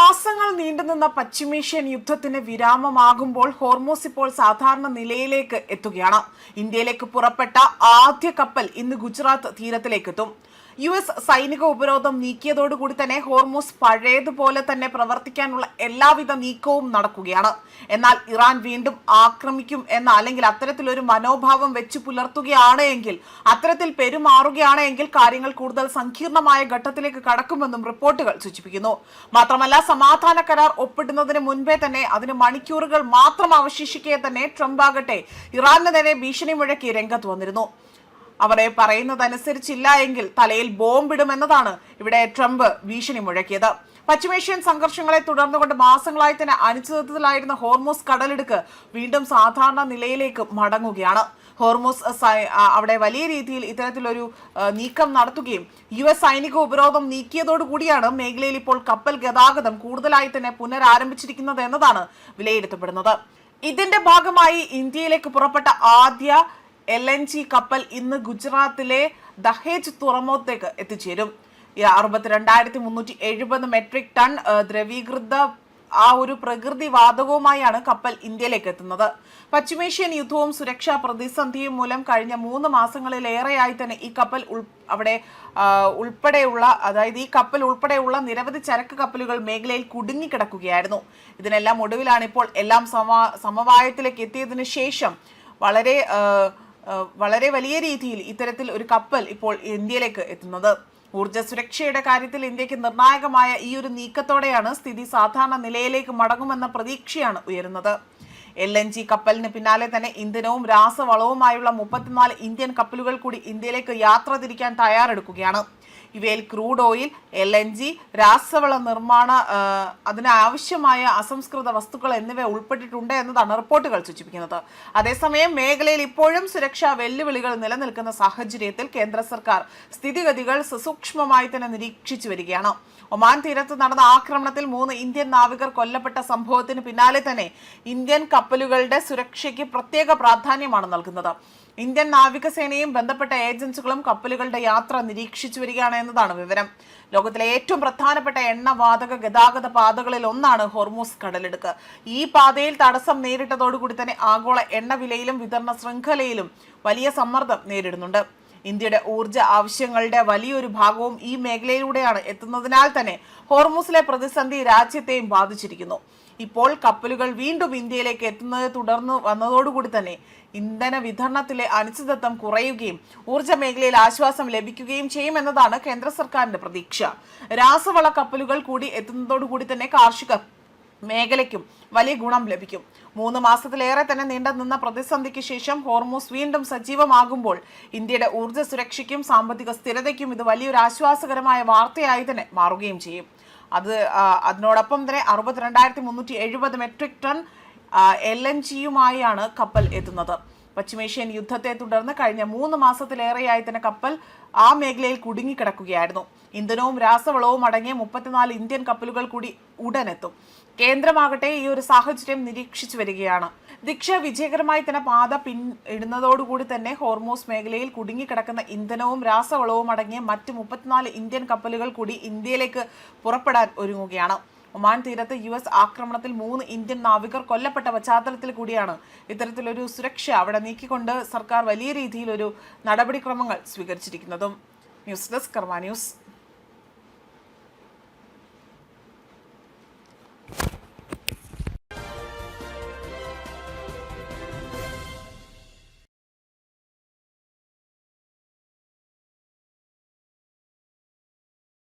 മാസങ്ങൾ നീണ്ടുനിന്ന പശ്ചിമേഷ്യൻ യുദ്ധത്തിന് വിരാമമാകുമ്പോൾ ഹോർമൂസ് ഇപ്പോൾ സാധാരണ നിലയിലേക്ക് എത്തുകയാണ്. ഇന്ത്യയിലേക്ക് പുറപ്പെട്ട ആദ്യ കപ്പൽ ഇന്ന് ഗുജറാത്ത് തീരത്തിലേക്ക് എത്തും. US സൈനിക ഉപരോധം നീക്കിയതോടുകൂടി തന്നെ ഹോർമൂസ് പഴയതുപോലെ തന്നെ പ്രവർത്തിക്കാനുള്ള എല്ലാവിധ നീക്കവും നടക്കുകയാണ്. എന്നാൽ ഇറാൻ വീണ്ടും ആക്രമിക്കും എന്ന അല്ലെങ്കിൽ അത്തരത്തിലൊരു മനോഭാവം വെച്ച് പുലർത്തുകയാണ് എങ്കിൽ, അത്തരത്തിൽ പെരുമാറുകയാണ് എങ്കിൽ കാര്യങ്ങൾ കൂടുതൽ സങ്കീർണമായ ഘട്ടത്തിലേക്ക് കടക്കുമെന്നും റിപ്പോർട്ടുകൾ സൂചിപ്പിക്കുന്നു. മാത്രമല്ല, സമാധാന കരാർ ഒപ്പിടുന്നതിന് മുൻപേ തന്നെ അതിന് മണിക്കൂറുകൾ മാത്രം അവശേഷിക്കെ തന്നെ ട്രംപ് ആകട്ടെ ഇറാന് നേരെ ഭീഷണി മുഴക്കി രംഗത്ത് വന്നിരുന്നു. അവരെ പറയുന്നതനുസരിച്ചില്ല എങ്കിൽ തലയിൽ ബോംബിടുമെന്നതാണ് ഇവിടെ ട്രംപ് ഭീഷണി മുഴക്കിയത്. പശ്ചിമേഷ്യൻ സംഘർഷങ്ങളെ തുടർന്നുകൊണ്ട് മാസങ്ങളായി തന്നെ അനിശ്ചിതത്വത്തിലായിരുന്ന ഹോർമൂസ് കടലിടുക്ക് വീണ്ടും സാധാരണ നിലയിലേക്ക് മടങ്ങുകയാണ്. ഹോർമൂസ് അവിടെ വലിയ രീതിയിൽ ഇത്തരത്തിലൊരു നീക്കം നടത്തുകയും US സൈനിക ഉപരോധം നീക്കിയതോടുകൂടിയാണ് മേഖലയിൽ ഇപ്പോൾ കപ്പൽ ഗതാഗതം കൂടുതലായി തന്നെ പുനരാരംഭിച്ചിരിക്കുന്നത് എന്നതാണ് വിലയിരുത്തപ്പെടുന്നത്. ഇതിന്റെ ഭാഗമായി ഇന്ത്യയിലേക്ക് പുറപ്പെട്ട ആദ്യ LNG കപ്പൽ ഇന്ന് ഗുജറാത്തിലെ ദഹേജ് തുറമുഖത്തേക്ക് എത്തിച്ചേരും. 62,370 മെട്രിക് ടൺ ദ്രവീകൃത ഒരു പ്രകൃതി വാതകവുമായാണ് കപ്പൽ ഇന്ത്യയിലേക്ക് എത്തുന്നത്. പശ്ചിമേഷ്യൻ യുദ്ധവും സുരക്ഷാ പ്രതിസന്ധിയും മൂലം കഴിഞ്ഞ 3 മാസങ്ങളിലേറെയായി തന്നെ ഈ കപ്പൽ ഈ കപ്പൽ ഉൾപ്പെടെയുള്ള നിരവധി ചരക്ക് കപ്പലുകൾ മേഖലയിൽ കുടുങ്ങിക്കിടക്കുകയായിരുന്നു. ഇതിനെല്ലാം ഒടുവിലാണ് ഇപ്പോൾ എല്ലാം സമവായത്തിലേക്ക് എത്തിയതിനു ശേഷം വളരെ വലിയ രീതിയിൽ ഇത്തരത്തിൽ ഒരു കപ്പൽ ഇപ്പോൾ ഇന്ത്യയിലേക്ക് എത്തുന്നത്. ഊർജ്ജ സുരക്ഷയുടെ കാര്യത്തിൽ ഇന്ത്യക്ക് നിർണായകമായ ഈ ഒരു നീക്കത്തോടെയാണ് സ്ഥിതി സാധാരണ നിലയിലേക്ക് മടങ്ങുമെന്ന പ്രതീക്ഷയാണ് ഉയരുന്നത്. LNG കപ്പലിന് പിന്നാലെ തന്നെ ഇന്ധനവും രാസവളവുമായുള്ള 34 ഇന്ത്യൻ കപ്പലുകൾ കൂടി ഇന്ത്യയിലേക്ക് യാത്ര തിരിക്കാൻ തയ്യാറെടുക്കുകയാണ്. ഇവയിൽ ക്രൂഡ് ഓയിൽ, LNG, രാസവള നിർമ്മാണ അതിനാവശ്യമായ അസംസ്കൃത വസ്തുക്കൾ എന്നിവ ഉൾപ്പെട്ടിട്ടുണ്ട് എന്നതാണ് റിപ്പോർട്ടുകൾ സൂചിപ്പിക്കുന്നത്. അതേസമയം മേഖലയിൽ ഇപ്പോഴും സുരക്ഷാ വെല്ലുവിളികൾ നിലനിൽക്കുന്ന സാഹചര്യത്തിൽ കേന്ദ്ര സർക്കാർ സ്ഥിതിഗതികൾ സസൂക്ഷ്മമായി തന്നെ നിരീക്ഷിച്ചു വരികയാണ്. ഒമാൻ തീരത്ത് നടന്ന ആക്രമണത്തിൽ 3 ഇന്ത്യൻ നാവികർ കൊല്ലപ്പെട്ട സംഭവത്തിന് പിന്നാലെ തന്നെ ഇന്ത്യൻ കപ്പലുകളുടെ സുരക്ഷയ്ക്ക് പ്രത്യേക പ്രാധാന്യമാണ് നൽകുന്നത്. ഇന്ത്യൻ നാവികസേനയും ബന്ധപ്പെട്ട ഏജൻസികളും കപ്പലുകളുടെ യാത്ര നിരീക്ഷിച്ചു വരികയാണ് എന്നതാണ് വിവരം. ലോകത്തിലെ ഏറ്റവും പ്രധാനപ്പെട്ട എണ്ണവാതക ഗതാഗത പാതകളിൽ ഒന്നാണ് ഹോർമൂസ് കടലിടുക്ക്. ഈ പാതയിൽ തടസ്സം നേരിട്ടതോടുകൂടി തന്നെ ആഗോള എണ്ണ വിലയിലും വിതരണ ശൃംഖലയിലും വലിയ സമ്മർദ്ദം നേരിടുന്നുണ്ട്. ഇന്ത്യയുടെ ഊർജ്ജ ആവശ്യങ്ങളുടെ വലിയൊരു ഭാഗവും ഈ മേഖലയിലൂടെയാണ് എത്തുന്നതിനാൽ തന്നെ ഹോർമൂസിലെ പ്രതിസന്ധി രാജ്യത്തെയും ബാധിച്ചിരിക്കുന്നു. ഇപ്പോൾ കപ്പലുകൾ വീണ്ടും ഇന്ത്യയിലേക്ക് എത്തുന്നത് തുടർന്ന് വന്നതോടുകൂടി തന്നെ ഇന്ധന വിതരണത്തിലെ അനിശ്ചിതത്വം കുറയുകയും ഊർജ്ജ മേഖലയിൽ ആശ്വാസം ലഭിക്കുകയും ചെയ്യുമെന്നതാണ് കേന്ദ്ര സർക്കാരിന്റെ പ്രതീക്ഷ. രാസവള കപ്പലുകൾ കൂടി എത്തുന്നതോടുകൂടി തന്നെ കാർഷിക മേഖലയ്ക്കും വലിയ ഗുണം ലഭിക്കും. 3 മാസത്തിലേറെ തന്നെ നീണ്ടുനിന്ന പ്രതിസന്ധിക്ക് ശേഷം ഹോർമൂസ് വീണ്ടും സജീവമാകുമ്പോൾ ഇന്ത്യയുടെ ഊർജ്ജ സുരക്ഷയ്ക്കും സാമ്പത്തിക സ്ഥിരതയ്ക്കും ഇത് വലിയൊരു ആശ്വാസകരമായ വാർത്തയായി തന്നെ മാറുകയും ചെയ്യും. അതിനോടൊപ്പം തന്നെ 62,370 മെട്രിക് ടൺ LNGയുമായാണ് കപ്പൽ എത്തുന്നത്. പശ്ചിമേഷ്യൻ യുദ്ധത്തെ തുടർന്ന് കഴിഞ്ഞ 3 മാസത്തിലേറെയായി തന്നെ കപ്പൽ ആ മേഖലയിൽ കുടുങ്ങിക്കിടക്കുകയായിരുന്നു. ഇന്ധനവും രാസവളവും അടങ്ങിയ 34 ഇന്ത്യൻ കപ്പലുകൾ കൂടി ഉടനെത്തും. കേന്ദ്രമാകട്ടെ ഈ ഒരു സാഹചര്യം നിരീക്ഷിച്ചു വരികയാണ്. ദീക്ഷ വിജയകരമായി തന്നെ പാത പിന്നിടുന്നതോടുകൂടി തന്നെ ഹോർമൂസ് മേഖലയിൽ കുടുങ്ങിക്കിടക്കുന്ന ഇന്ധനവും രാസവളവും അടങ്ങിയ മറ്റ് 34 ഇന്ത്യൻ കപ്പലുകൾ കൂടി ഇന്ത്യയിലേക്ക് പുറപ്പെടാൻ ഒരുങ്ങുകയാണ്. ഒമാൻ തീരത്ത് US ആക്രമണത്തിൽ 3 ഇന്ത്യൻ നാവികർ കൊല്ലപ്പെട്ട പശ്ചാത്തലത്തിൽ കൂടിയാണ് ഇത്തരത്തിലൊരു സുരക്ഷ അവിടെ നീക്കിക്കൊണ്ട് സർക്കാർ വലിയ രീതിയിലൊരു നടപടിക്രമങ്ങൾ സ്വീകരിച്ചിരിക്കുന്നതും. ന്യൂസ് ഡെസ്ക് കർമ്മ ന്യൂസ്.